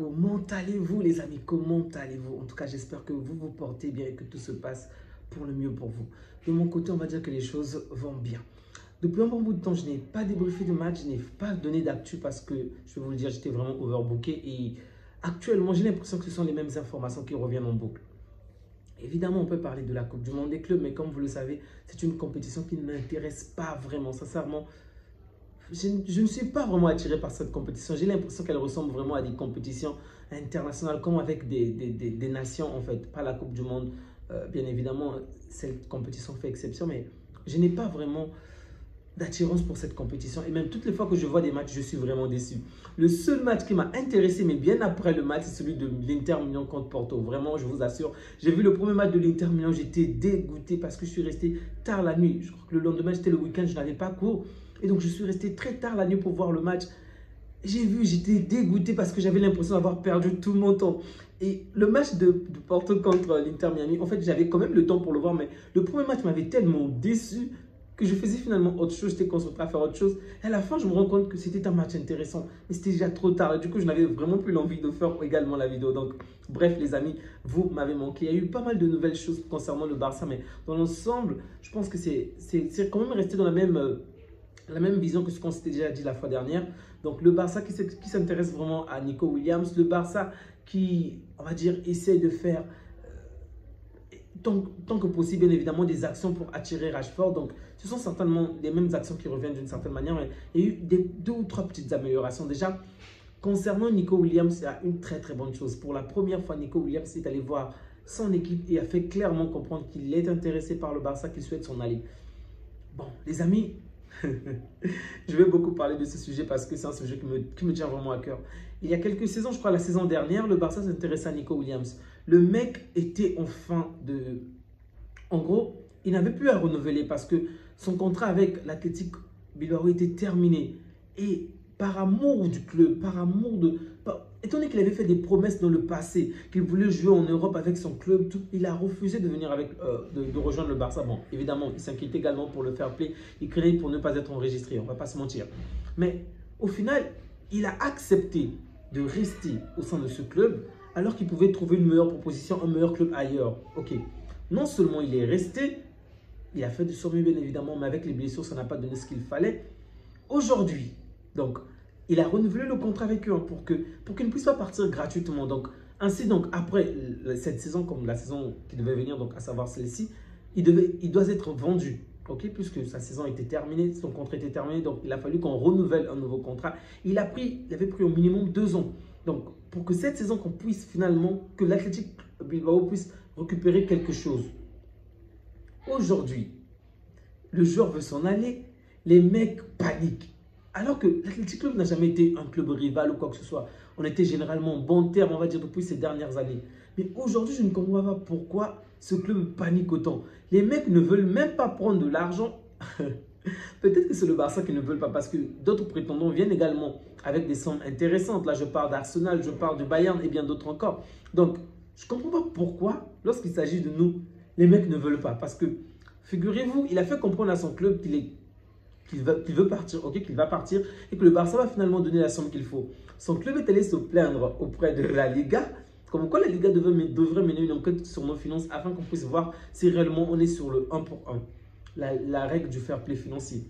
Comment allez-vous les amis? Comment allez-vous? En tout cas, j'espère que vous vous portez bien et que tout se passe pour le mieux pour vous. De mon côté, on va dire que les choses vont bien. Depuis un bon bout de temps, je n'ai pas débriefé de match, je n'ai pas donné d'actu parce que, je vais vous le dire, j'étais vraiment overbooké et actuellement, j'ai l'impression que ce sont les mêmes informations qui reviennent en boucle. Évidemment, on peut parler de la Coupe du Monde des clubs, mais comme vous le savez, c'est une compétition qui ne m'intéresse pas vraiment. Sincèrement, je ne suis pas vraiment attiré par cette compétition. J'ai l'impression qu'elle ressemble vraiment à des compétitions internationales, comme avec des nations, en fait. Pas la Coupe du Monde. Bien évidemment, cette compétition fait exception, mais je n'ai pas vraiment d'attirance pour cette compétition. Et même toutes les fois que je vois des matchs, je suis vraiment déçu. Le seul match qui m'a intéressé, mais bien après le match, c'est celui de l'Inter Milan contre Porto. Vraiment, je vous assure, j'ai vu le premier match de l'Inter Milan, j'étais dégoûté parce que je suis resté tard la nuit. Je crois que le lendemain, c'était le week-end, je n'avais pas cours. Et donc, je suis resté très tard la nuit pour voir le match. J'ai vu, j'étais dégoûté parce que j'avais l'impression d'avoir perdu tout mon temps. Et le match de Porto contre l'Inter Miami, en fait, j'avais quand même le temps pour le voir, mais le premier match m'avait tellement déçu que je faisais finalement autre chose, j'étais concentré à faire autre chose. Et à la fin, je me rends compte que c'était un match intéressant, mais c'était déjà trop tard. Et du coup, je n'avais vraiment plus l'envie de faire également la vidéo. Donc, bref, les amis, vous m'avez manqué. Il y a eu pas mal de nouvelles choses concernant le Barça, mais dans l'ensemble, je pense que c'est quand même resté dans la même vision que ce qu'on s'était déjà dit la fois dernière. Donc, le Barça qui s'intéresse vraiment à Nico Williams, le Barça qui, on va dire, essaie de faire tant que possible, bien évidemment, des actions pour attirer Rashford. Donc, ce sont certainement les mêmes actions qui reviennent d'une certaine manière. Il y a eu deux ou trois petites améliorations. Déjà, concernant Nico Williams, il y a une très très bonne chose. Pour la première fois, Nico Williams est allé voir son équipe et a fait clairement comprendre qu'il est intéressé par le Barça, qu'il souhaite s'en aller. Bon, les amis, je vais beaucoup parler de ce sujet parce que c'est un sujet qui me tient vraiment à cœur. Il y a quelques saisons, je crois la saison dernière, le Barça s'intéressait à Nico Williams. Le mec était en fin de... En gros, il n'avait plus à renouveler parce que son contrat avec l'Athletic Bilbao était terminé. Et par amour du club, étant donné qu'il avait fait des promesses dans le passé, qu'il voulait jouer en Europe avec son club, il a refusé de venir de rejoindre le Barça. Bon, évidemment, il s'inquiétait également pour le fair play. Il craignait pour ne pas être enregistré, on ne va pas se mentir. Mais au final, il a accepté de rester au sein de ce club alors qu'il pouvait trouver une meilleure proposition, un meilleur club ailleurs. Ok, non seulement il est resté, il a fait du son mieux bien évidemment, mais avec les blessures, ça n'a pas donné ce qu'il fallait. Aujourd'hui, donc, il a renouvelé le contrat avec eux pour qu'il ne puisse pas partir gratuitement. Donc, ainsi, donc, après cette saison, comme la saison qui devait venir, donc à savoir celle-ci, il doit être vendu. Ok, puisque sa saison était terminée, son contrat était terminé, donc il a fallu qu'on renouvelle un nouveau contrat. Il avait pris au minimum 2 ans. Donc, pour que cette saison, qu'on puisse finalement, que l'Athletic Bilbao puisse récupérer quelque chose. Aujourd'hui, le joueur veut s'en aller, les mecs paniquent. Alors que l'Athletic Club n'a jamais été un club rival ou quoi que ce soit. On était généralement en bon terme, on va dire, depuis ces dernières années. Mais aujourd'hui, je ne comprends pas pourquoi ce club panique autant. Les mecs ne veulent même pas prendre de l'argent. Peut-être que c'est le Barça qui ne veut pas parce que d'autres prétendants viennent également avec des sommes intéressantes. Là, je parle d'Arsenal, je parle de Bayern et bien d'autres encore. Donc, je ne comprends pas pourquoi, lorsqu'il s'agit de nous, les mecs ne veulent pas. Parce que, figurez-vous, il a fait comprendre à son club qu'il veut partir, ok, qu'il va partir et que le Barça va finalement donner la somme qu'il faut. Son club est allé se plaindre auprès de la Liga, comme quoi la Liga devrait mener une enquête sur nos finances afin qu'on puisse voir si réellement on est sur le 1 pour 1, la règle du fair play financier.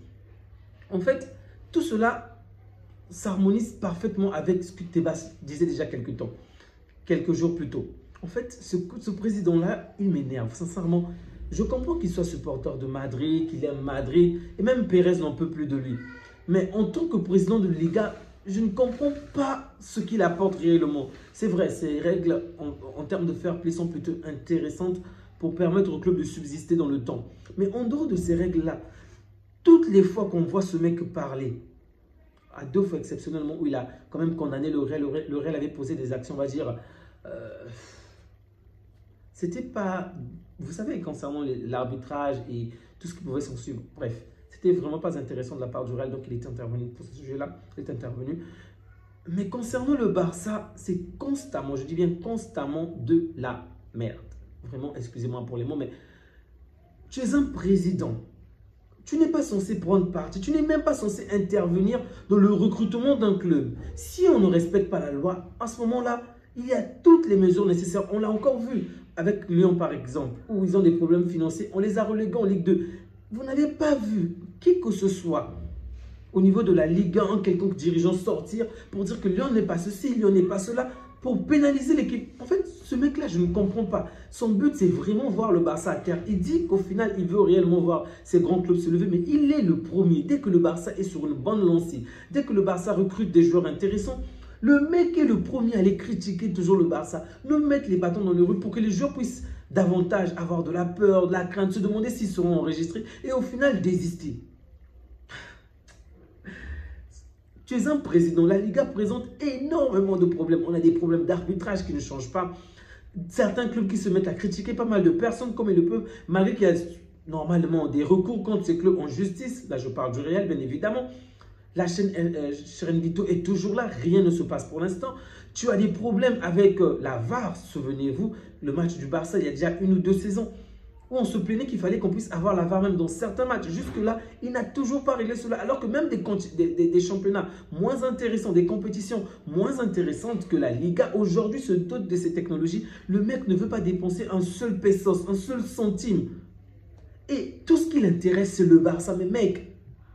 En fait, tout cela s'harmonise parfaitement avec ce que Tebas disait déjà quelques jours plus tôt. En fait, ce président-là, il m'énerve, sincèrement. Je comprends qu'il soit supporter de Madrid, qu'il aime Madrid, et même Pérez n'en peut plus de lui. Mais en tant que président de Liga, je ne comprends pas ce qu'il apporte réellement. C'est vrai, ces règles en termes de fair play sont plutôt intéressantes pour permettre au club de subsister dans le temps. Mais en dehors de ces règles-là, toutes les fois qu'on voit ce mec parler, à 2 fois exceptionnellement où il a quand même condamné le Real, le Real avait posé des actions, on va dire, c'était pas, vous savez, concernant l'arbitrage et tout ce qui pouvait s'en suivre. Bref, c'était vraiment pas intéressant de la part du Real, donc il est intervenu pour ce sujet-là, il est intervenu. Mais concernant le Barça, c'est constamment, je dis bien constamment, de la merde. Vraiment, excusez-moi pour les mots, mais tu es un président. Tu n'es pas censé prendre parti, tu n'es même pas censé intervenir dans le recrutement d'un club. Si on ne respecte pas la loi, à ce moment-là, il y a toutes les mesures nécessaires. On l'a encore vu avec Lyon par exemple, où ils ont des problèmes financiers. On les a relégués en Ligue 2. Vous n'avez pas vu qui que ce soit au niveau de la Ligue 1, quelconque dirigeant sortir pour dire que Lyon n'est pas ceci, Lyon n'est pas cela, pour pénaliser l'équipe. En fait, ce mec-là, je ne comprends pas. Son but, c'est vraiment voir le Barça à terre. Il dit qu'au final, il veut réellement voir ces grands clubs se lever, mais il est le premier. Dès que le Barça est sur une bonne lancée, dès que le Barça recrute des joueurs intéressants, le mec est le premier à aller critiquer toujours le Barça, nous mettre les bâtons dans les roues pour que les joueurs puissent davantage avoir de la peur, de la crainte, se demander s'ils seront enregistrés et au final désister. Tu es un président. La Liga présente énormément de problèmes. On a des problèmes d'arbitrage qui ne changent pas. Certains clubs qui se mettent à critiquer pas mal de personnes comme ils le peuvent, malgré qu'il y a normalement des recours contre ces clubs en justice. Là, je parle du Real, bien évidemment. La chaîne Chiringuito est toujours là. Rien ne se passe pour l'instant. Tu as des problèmes avec la VAR. Souvenez-vous, le match du Barça, il y a déjà 1 ou 2 saisons, où on se plaignait qu'il fallait qu'on puisse avoir la VAR même dans certains matchs. Jusque-là, il n'a toujours pas réglé cela. Alors que même des championnats moins intéressants, des compétitions moins intéressantes que la Liga, aujourd'hui se dotent de ces technologies. Le mec ne veut pas dépenser un seul pesos, un seul centime. Et tout ce qui l'intéresse, c'est le Barça. Mais mec,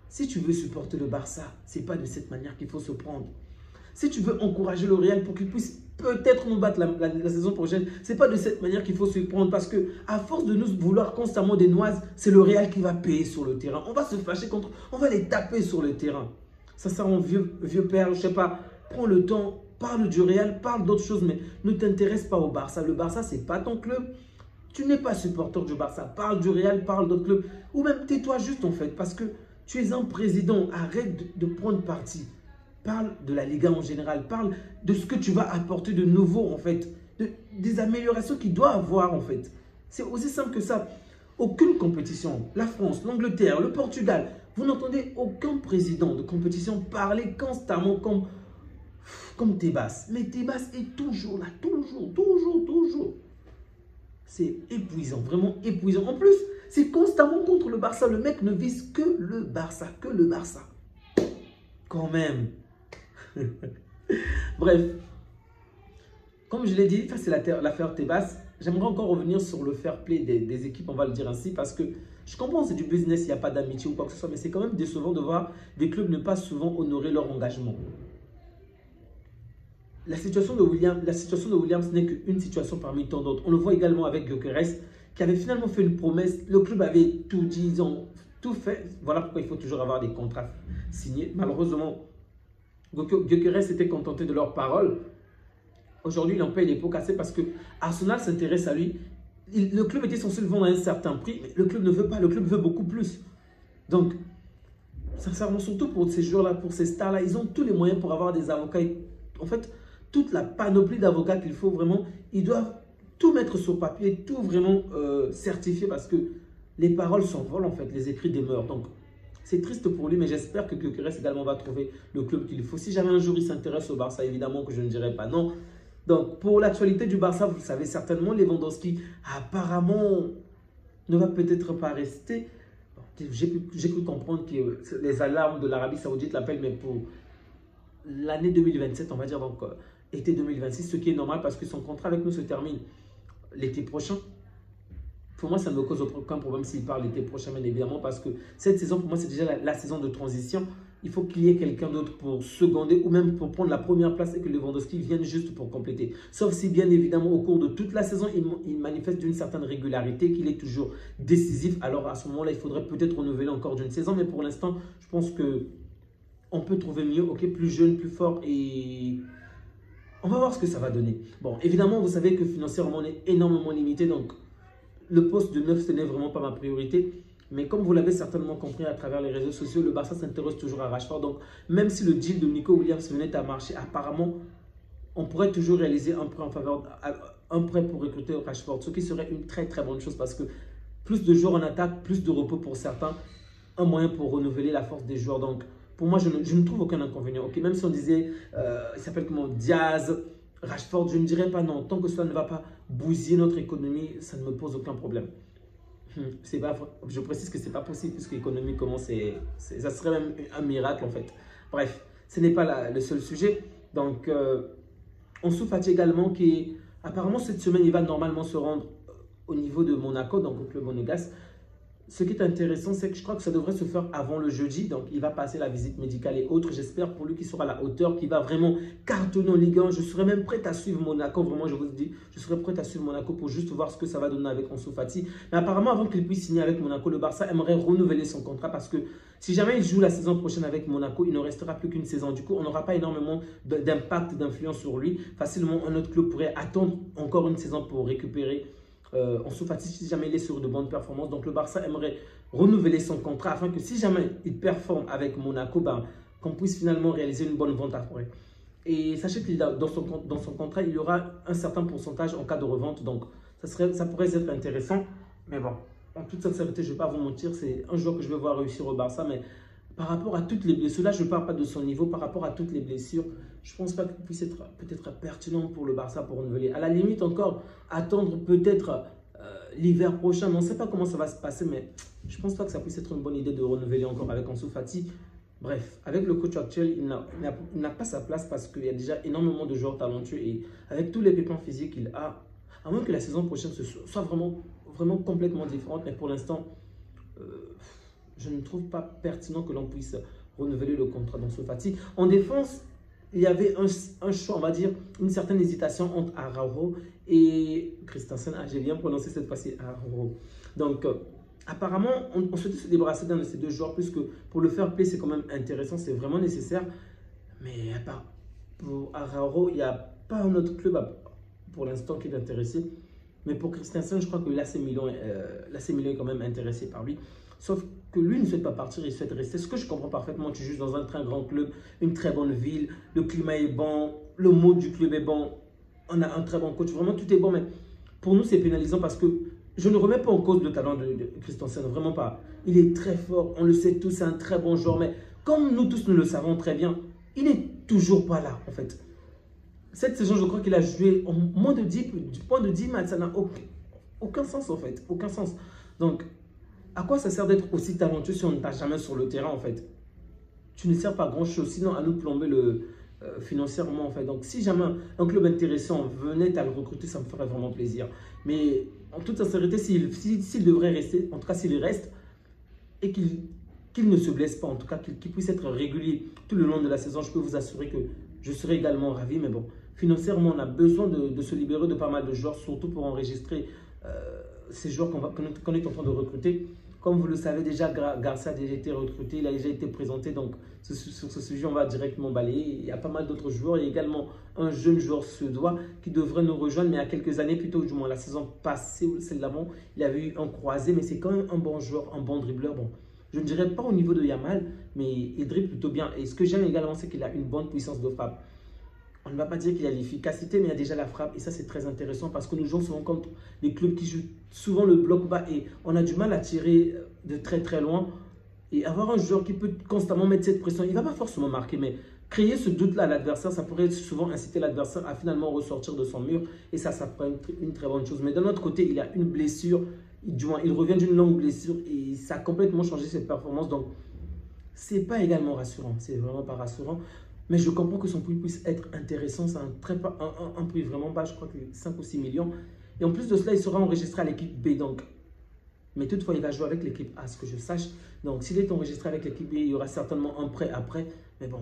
si tu veux supporter le Barça, ce n'est pas de cette manière qu'il faut se prendre. Si tu veux encourager le Real pour qu'il puisse peut-être nous battre la saison prochaine, ce n'est pas de cette manière qu'il faut se prendre. Parce que à force de nous vouloir constamment des noises, c'est le Real qui va payer sur le terrain. On va se fâcher contre, on va les taper sur le terrain. Ça sert en vieux père, je ne sais pas. Prends le temps, parle du Real, parle d'autres choses, mais ne t'intéresse pas au Barça. Le Barça, ce n'est pas ton club. Tu n'es pas supporter du Barça. Parle du Real, parle d'autres clubs. Ou même tais-toi juste en fait, parce que tu es un président. Arrête de prendre parti. Parle de la Liga en général. Parle de ce que tu vas apporter de nouveau en fait. Des améliorations qu'il doit avoir en fait. C'est aussi simple que ça. Aucune compétition, la France, l'Angleterre, le Portugal, vous n'entendez aucun président de compétition parler constamment comme Tebas. Mais Tebas est toujours là, toujours. C'est épuisant, vraiment épuisant. En plus, c'est constamment contre le Barça. Le mec ne vise que le Barça, Quand même. Bref, comme je l'ai dit, ça c'est l'affaire Tebas. J'aimerais encore revenir sur le fair play des équipes, on va le dire ainsi, parce que je comprends c'est du business, il n'y a pas d'amitié ou quoi que ce soit, mais c'est quand même décevant de voir des clubs ne pas souvent honorer leur engagement. La situation de Williams n'est qu'une situation parmi tant d'autres. On le voit également avec Gyökeres, qui avait finalement fait une promesse. Le club avait tout dit, ils ont tout fait. Voilà pourquoi il faut toujours avoir des contrats signés. Malheureusement, Gyökeres s'était contenté de leurs paroles. Aujourd'hui, il en paye les pots cassés parce que Arsenal s'intéresse à lui. Le club était censé le vendre à un certain prix, mais le club ne veut pas. Le club veut beaucoup plus. Donc, sincèrement, surtout pour ces joueurs-là, pour ces stars-là, ils ont tous les moyens pour avoir des avocats. En fait, toute la panoplie d'avocats qu'il faut vraiment, ils doivent tout mettre sur papier, tout vraiment certifier parce que les paroles s'envolent en fait, les écrits demeurent. Donc, c'est triste pour lui, mais j'espère que Gyökeres également va trouver le club qu'il faut. Si jamais un jour il s'intéresse au Barça, évidemment que je ne dirai pas non. Donc, pour l'actualité du Barça, vous le savez certainement, Lewandowski apparemment ne va peut-être pas rester. J'ai cru comprendre que les alarmes de l'Arabie Saoudite l'appellent, mais pour l'année 2027, on va dire donc été 2026, ce qui est normal parce que son contrat avec nous se termine l'été prochain. Pour moi, ça ne me cause aucun problème s'il part l'été prochain, bien évidemment, parce que cette saison, pour moi, c'est déjà la saison de transition. Il faut qu'il y ait quelqu'un d'autre pour seconder ou même pour prendre la première place et que Lewandowski vienne juste pour compléter. Sauf si, bien évidemment, au cours de toute la saison, il manifeste d'une certaine régularité, qu'il est toujours décisif. Alors, à ce moment-là, il faudrait peut-être renouveler encore d'une saison. Mais pour l'instant, je pense qu'on peut trouver mieux, ok, plus jeune, plus fort et on va voir ce que ça va donner. Bon, évidemment, vous savez que financièrement, on est énormément limité. Donc, le poste de 9, ce n'est vraiment pas ma priorité. Mais comme vous l'avez certainement compris à travers les réseaux sociaux, le Barça s'intéresse toujours à Rashford. Donc, même si le deal de Nico Williams venait à marcher, apparemment, on pourrait toujours réaliser un prêt pour recruter Rashford. Ce qui serait une très très bonne chose parce que plus de joueurs en attaque, plus de repos pour certains, un moyen pour renouveler la force des joueurs. Donc, pour moi, je ne trouve aucun inconvénient. Okay, même si on disait, il s'appelle comment, Diaz, Rashford, je ne dirais pas non. Tant que cela ne va pas bousiller notre économie, ça ne me pose aucun problème. Pas, je précise que ce n'est pas possible puisque économiquement, ça serait même un miracle en fait. Bref, ce n'est pas le seul sujet. Donc, Ansu Fati également qui, apparemment cette semaine, il va normalement se rendre au niveau de Monaco, donc au club monégasque. Ce qui est intéressant, c'est que je crois que ça devrait se faire avant le jeudi. Donc, il va passer la visite médicale et autres. J'espère pour lui qu'il sera à la hauteur, qu'il va vraiment cartonner en Ligue 1. Je serais même prêt à suivre Monaco. Vraiment, je vous dis, je serais prêt à suivre Monaco pour juste voir ce que ça va donner avec Ansu Fati. Mais apparemment, avant qu'il puisse signer avec Monaco, le Barça aimerait renouveler son contrat parce que si jamais il joue la saison prochaine avec Monaco, il ne restera plus qu'une saison. Du coup, on n'aura pas énormément d'impact, d'influence sur lui. Facilement, un autre club pourrait attendre encore une saison pour récupérer Ansu Fati si jamais il est sur de bonnes performances. Donc le Barça aimerait renouveler son contrat afin que si jamais il performe avec Monaco, qu'on puisse finalement réaliser une bonne vente après. Et sachez que dans son contrat, il y aura un certain pourcentage en cas de revente. Donc ça pourrait être intéressant. Mais bon, en toute sincérité, je ne vais pas vous mentir, c'est un joueur que je vais voir réussir au Barça. Mais par rapport à toutes les blessures, là je ne parle pas de son niveau, par rapport à toutes les blessures, je ne pense pas qu'il puisse être peut-être pertinent pour le Barça pour renouveler. À la limite encore, attendre peut-être l'hiver prochain, mais on ne sait pas comment ça va se passer, mais je ne pense pas que ça puisse être une bonne idée de renouveler encore avec Ansu Fati. Bref, avec le coach actuel, il n'a pas sa place parce qu'il y a déjà énormément de joueurs talentueux et avec tous les pépins physiques qu'il a, à moins que la saison prochaine soit vraiment complètement différente, mais pour l'instant, je ne trouve pas pertinent que l'on puisse renouveler le contrat d'Ansu Fati. En défense, il y avait un choix, on va dire, une certaine hésitation entre Araujo et Christensen. Ah, j'ai bien prononcé cette fois-ci Araujo. Donc, apparemment, on souhaitait se débarrasser d'un de ces deux joueurs, puisque pour le fair play, c'est quand même intéressant, c'est vraiment nécessaire. Mais à part pour Araujo, il n'y a pas un autre club pour l'instant qui est intéressé. Mais pour Christensen, je crois que l'AC Milan est quand même intéressé par lui. Sauf que lui ne souhaite pas partir, il souhaite rester. Ce que je comprends parfaitement, tu joues dans un très grand club, une très bonne ville, le climat est bon, le mode du club est bon, on a un très bon coach, vraiment tout est bon. Mais pour nous, c'est pénalisant parce que je ne remets pas en cause le talent de Christensen, vraiment pas. Il est très fort, on le sait tous, c'est un très bon joueur. Mais comme nous tous, nous le savons très bien, il n'est toujours pas là en fait. Cette saison, je crois qu'il a joué en moins de 10 matchs, ça n'a aucun sens en fait, aucun sens. Donc, à quoi ça sert d'être aussi talentueux si on ne t'a jamais sur le terrain en fait? Tu ne sers pas grand chose, sinon à nous plomber financièrement en fait. Donc si jamais un club intéressant venait à le recruter, ça me ferait vraiment plaisir. Mais en toute sincérité, s'il devrait rester, en tout cas s'il reste, et qu'il ne se blesse pas, en tout cas qu'il puisse être régulier tout le long de la saison, je peux vous assurer que je serai également ravi. Mais bon, financièrement, on a besoin de se libérer de pas mal de joueurs, surtout pour enregistrer ces joueurs qu'on est en train de recruter. Comme vous le savez déjà, Garcia a déjà été recruté, il a déjà été présenté. Donc, sur ce sujet, on va directement balayer. Il y a pas mal d'autres joueurs. Il y a également un jeune joueur suédois qui devrait nous rejoindre, mais il y a quelques années, plutôt du moins la saison passée ou celle d'avant, il avait eu un croisé, mais c'est quand même un bon joueur, un bon dribbleur. Bon, je ne dirais pas au niveau de Yamal, mais il dribble plutôt bien. Et ce que j'aime également, c'est qu'il a une bonne puissance de frappe. On ne va pas dire qu'il y a l'efficacité, mais il y a déjà la frappe. Et ça, c'est très intéressant parce que nous jouons souvent contre des clubs qui jouent souvent le bloc bas et on a du mal à tirer de très très loin. Et avoir un joueur qui peut constamment mettre cette pression, il ne va pas forcément marquer, mais créer ce doute-là à l'adversaire, ça pourrait souvent inciter l'adversaire à finalement ressortir de son mur. Et ça pourrait être une très bonne chose. Mais d'un autre côté, il a une blessure, du moins, il revient d'une longue blessure et ça a complètement changé ses performances. Donc, ce n'est pas également rassurant. C'est vraiment pas rassurant. Mais je comprends que son prix puisse être intéressant. C'est un prix vraiment bas, je crois que 5 ou 6 millions. Et en plus de cela, il sera enregistré à l'équipe B. Donc, mais toutefois, il va jouer avec l'équipe A, ce que je sache. Donc, s'il est enregistré avec l'équipe B, il y aura certainement un prêt après. Mais bon,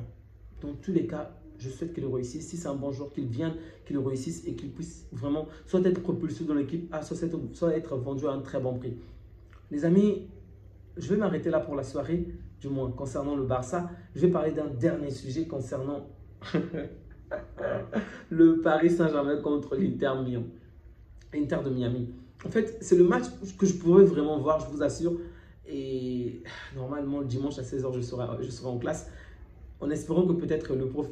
dans tous les cas, je souhaite qu'il réussisse. Si c'est un bon joueur, qu'il vienne, qu'il réussisse et qu'il puisse vraiment soit être propulsé dans l'équipe A, soit être vendu à un très bon prix. Les amis, je vais m'arrêter là pour la soirée. Du moins concernant le Barça, je vais parler d'un dernier sujet concernant le Paris Saint-Germain contre l'Inter de Miami. En fait, c'est le match que je pourrais vraiment voir, je vous assure. Et normalement, le dimanche à 16 h, je serai en classe. En espérant que peut-être le prof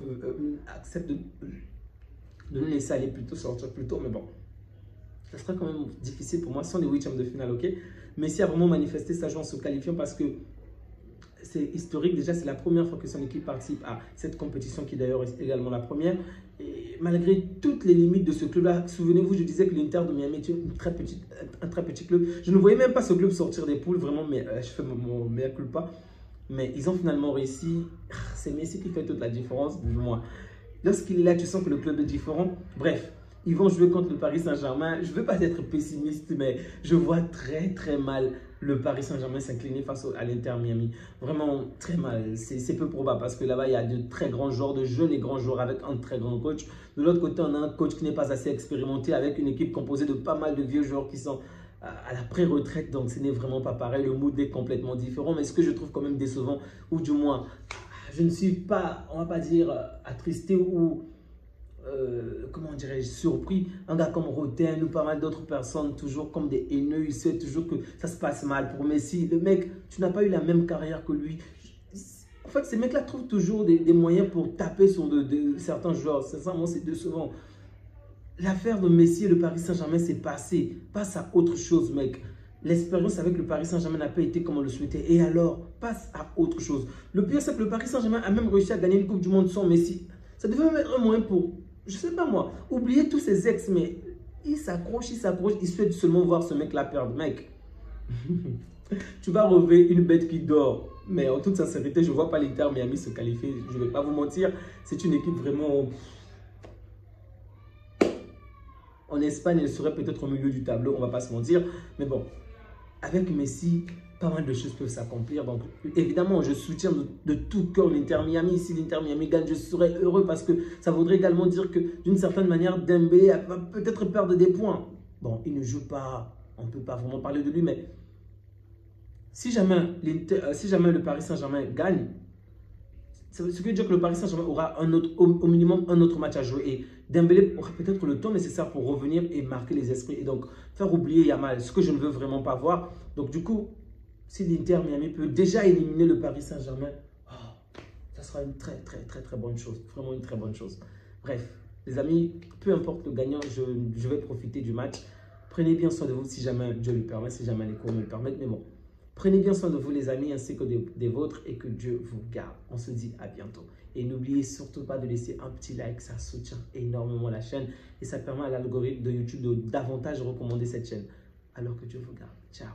accepte de nous laisser aller sortir plus tôt. Mais bon, ça sera quand même difficile pour moi sans les huitièmes de finale, ok? Messi a vraiment manifesté sa joie en se qualifiant parce que c'est historique. Déjà, c'est la première fois que son équipe participe à cette compétition, qui d'ailleurs est également la première. Et malgré toutes les limites de ce club-là, souvenez-vous, je disais que l'Inter de Miami est un très petit club. Je ne voyais même pas ce club sortir des poules, vraiment, mais je fais mon mea culpa. Mais ils ont finalement réussi. C'est Messi qui fait toute la différence, du moins. Lorsqu'il est là, tu sens que le club est différent. Bref, ils vont jouer contre le Paris Saint-Germain. Je ne veux pas être pessimiste, mais je vois très mal le Paris Saint-Germain s'incliner face à l'Inter Miami. Vraiment très mal. C'est peu probable parce que là-bas, il y a de très grands joueurs, de jeunes et grands joueurs avec un très grand coach. De l'autre côté, on a un coach qui n'est pas assez expérimenté avec une équipe composée de pas mal de vieux joueurs qui sont à la pré-retraite. Donc, ce n'est vraiment pas pareil. Le mood est complètement différent. Mais ce que je trouve quand même décevant, ou du moins, je ne suis pas, on ne va pas dire attristé ou comment dirais-je, surpris. Un gars comme Roten ou pas mal d'autres personnes, toujours comme des haineux, il sait toujours que ça se passe mal pour Messi. Le mec, tu n'as pas eu la même carrière que lui. En fait, ces mecs-là trouvent toujours des moyens pour taper sur certains joueurs. Sincèrement, c'est décevant. L'affaire de Messi et le Paris Saint-Germain s'est passée. Passe à autre chose, mec. L'expérience avec le Paris Saint-Germain n'a pas été comme on le souhaitait. Et alors, passe à autre chose. Le pire, c'est que le Paris Saint-Germain a même réussi à gagner une Coupe du Monde sans Messi. Ça devait même être un moyen pour, je sais pas moi, oublier tous ses ex, mais il s'accroche, il souhaite seulement voir ce mec-là perdre. Mec, tu vas relever une bête qui dort. Mais en toute sincérité, je ne vois pas l'Inter Miami se qualifier. Je ne vais pas vous mentir, c'est une équipe vraiment... En Espagne, elle serait peut-être au milieu du tableau, on ne va pas se mentir. Mais bon, avec Messi, pas mal de choses peuvent s'accomplir. Donc, évidemment, je soutiens de tout cœur l'Inter Miami. Si l'Inter Miami gagne, je serais heureux parce que ça voudrait également dire que, d'une certaine manière, Dembélé va peut-être perdre des points. Bon, il ne joue pas, on ne peut pas vraiment parler de lui, mais si jamais le Paris Saint-Germain gagne, ce qui veut dire que le Paris Saint-Germain aura au minimum un autre match à jouer. Et Dembélé aura peut-être le temps nécessaire pour revenir et marquer les esprits. Et donc, faire oublier Yamal, ce que je ne veux vraiment pas voir. Donc, du coup, si l'Inter Miami peut déjà éliminer le Paris Saint-Germain, ça sera une très bonne chose. Vraiment une très bonne chose. Bref, les amis, peu importe le gagnant, je vais profiter du match. Prenez bien soin de vous si jamais Dieu le permet, si jamais les cours me le permettent. Mais bon, prenez bien soin de vous les amis ainsi que des vôtres et que Dieu vous garde. On se dit à bientôt. Et n'oubliez surtout pas de laisser un petit like, ça soutient énormément la chaîne et ça permet à l'algorithme de YouTube de davantage recommander cette chaîne. Alors que Dieu vous garde. Ciao.